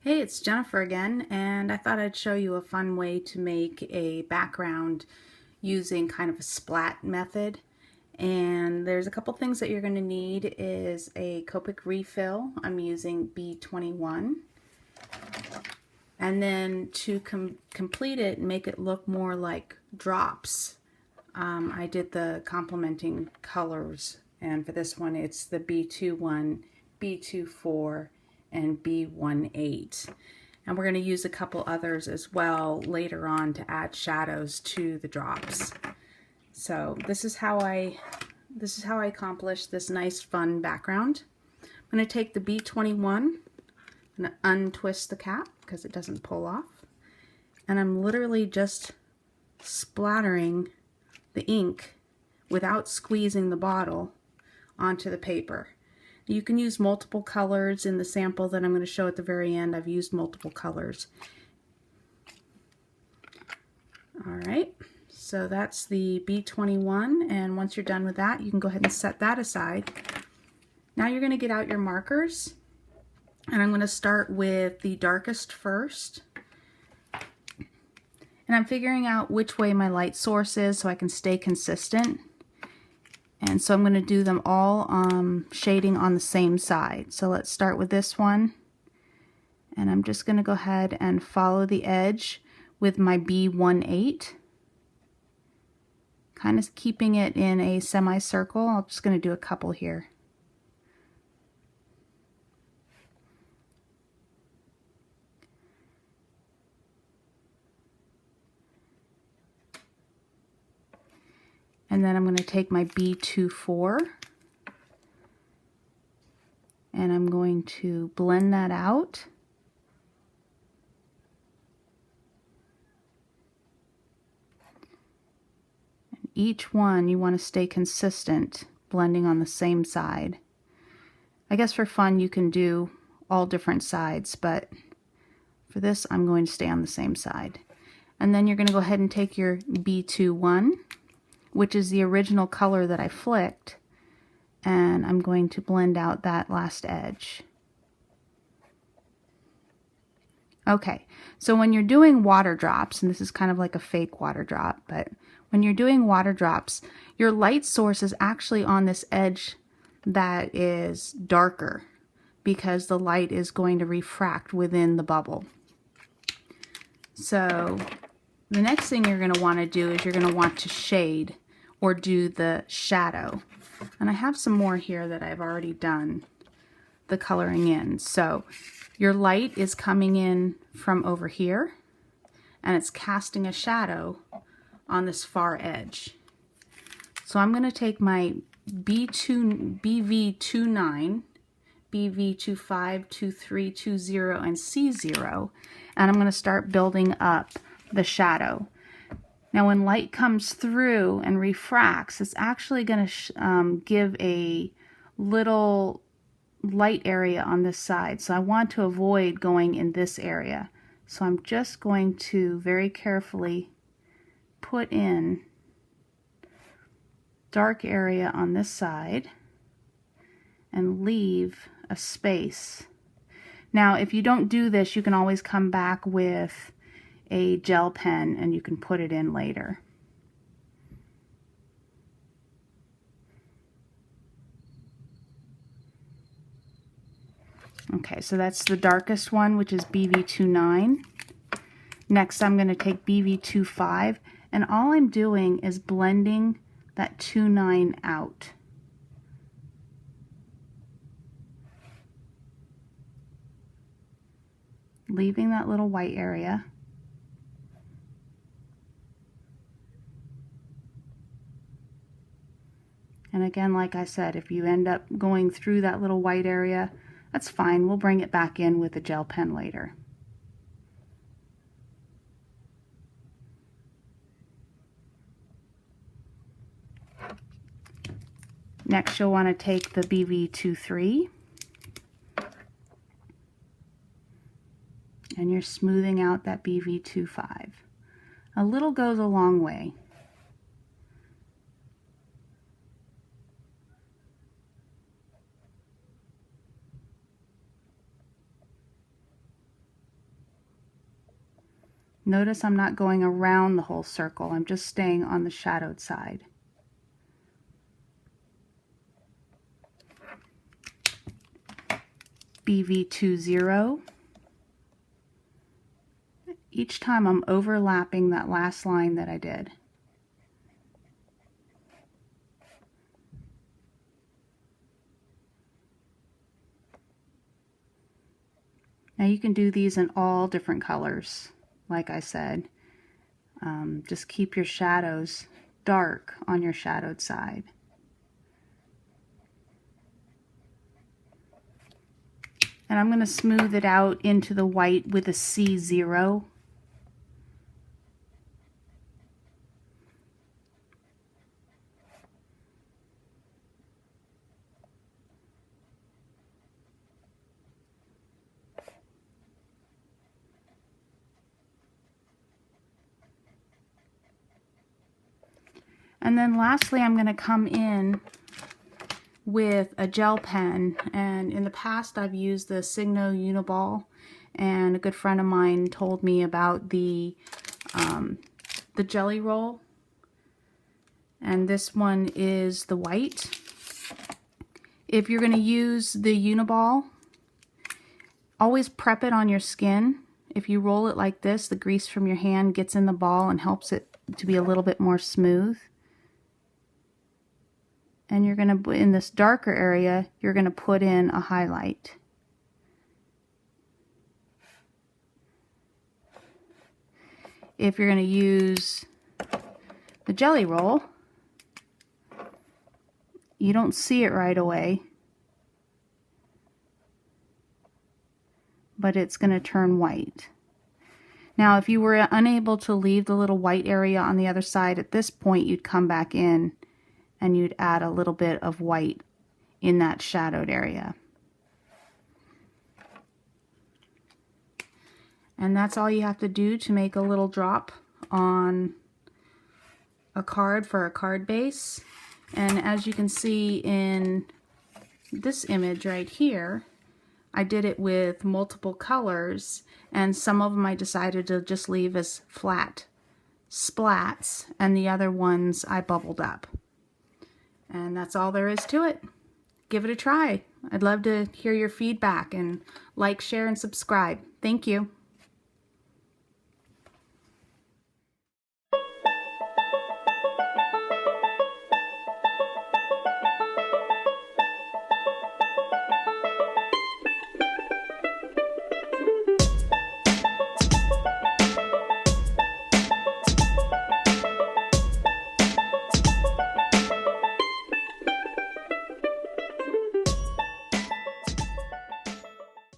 Hey, it's Jennifer again, and I thought I'd show you a fun way to make a background using kind of a splat method. And there's a couple things that you're going to need is a Copic refill. I'm using B21. And then to complete it and make it look more like drops, I did the complementing colors. And for this one, it's the B21, B24, and B18. And we're going to use a couple others as well later on to add shadows to the drops. So this is how I accomplish this nice fun background. I'm going to take the B21, I'm going to untwist the cap because it doesn't pull off, and I'm literally just splattering the ink without squeezing the bottle onto the paper. You can use multiple colors. In the sample that I'm going to show at the very end, I've used multiple colors. Alright, so that's the B21, and once you're done with that, you can go ahead and set that aside. Now you're going to get out your markers, and I'm going to start with the darkest first. And I'm figuring out which way my light source is so I can stay consistent. And so I'm going to do them all shading on the same side. So let's start with this one. And I'm just going to go ahead and follow the edge with my B18. Kind of keeping it in a semicircle. I'm just going to do a couple here. And then I'm going to take my B24 and I'm going to blend that out. And each one you want to stay consistent, blending on the same side. I guess for fun you can do all different sides, but for this I'm going to stay on the same side. And then you're going to go ahead and take your B21, which is the original color that I flicked, and I'm going to blend out that last edge. Okay, so when you're doing water drops, and this is kind of like a fake water drop, but when you're doing water drops, your light source is actually on this edge that is darker because the light is going to refract within the bubble. So the next thing you're going to want to do is you're going to want to shade or do the shadow. And I have some more here that I've already done the coloring in. So your light is coming in from over here and it's casting a shadow on this far edge. So I'm going to take my BV29, BV25, 23, 20, and C0, and I'm going to start building up the shadow. Now when light comes through and refracts, it's actually going to give a little light area on this side. So I want to avoid going in this area. So I'm just going to very carefully put in dark area on this side and leave a space. Now if you don't do this, you can always come back with a gel pen and you can put it in later. Okay, so that's the darkest one, which is BV29. Next I'm going to take BV25, and all I'm doing is blending that 29 out. Leaving that little white area. And again, like I said, if you end up going through that little white area, that's fine. We'll bring it back in with a gel pen later. Next, you'll want to take the BV23 and you're smoothing out that BV25. A little goes a long way. Notice I'm not going around the whole circle, I'm just staying on the shadowed side. BV20. Each time I'm overlapping that last line that I did. Now you can do these in all different colors, like I said. Just keep your shadows dark on your shadowed side. And I'm going to smooth it out into the white with a C0. And then lastly, I'm going to come in with a gel pen, and in the past I've used the Signo Uniball, and a good friend of mine told me about the jelly roll, and this one is the white. If you're going to use the Uniball, always prep it on your skin. If you roll it like this, the grease from your hand gets in the ball and helps it to be a little bit more smooth. And you're going to, in this darker area, you're going to put in a highlight. If you're going to use the jelly roll, you don't see it right away, but it's going to turn white. Now, if you were unable to leave the little white area on the other side, at this point you'd come back in and you'd add a little bit of white in that shadowed area. And that's all you have to do to make a little drop on a card for a card base. And as you can see in this image right here, I did it with multiple colors, and some of them I decided to just leave as flat splats, and the other ones I bubbled up. And that's all there is to it. Give it a try. I'd love to hear your feedback, and like, share, and subscribe. Thank you.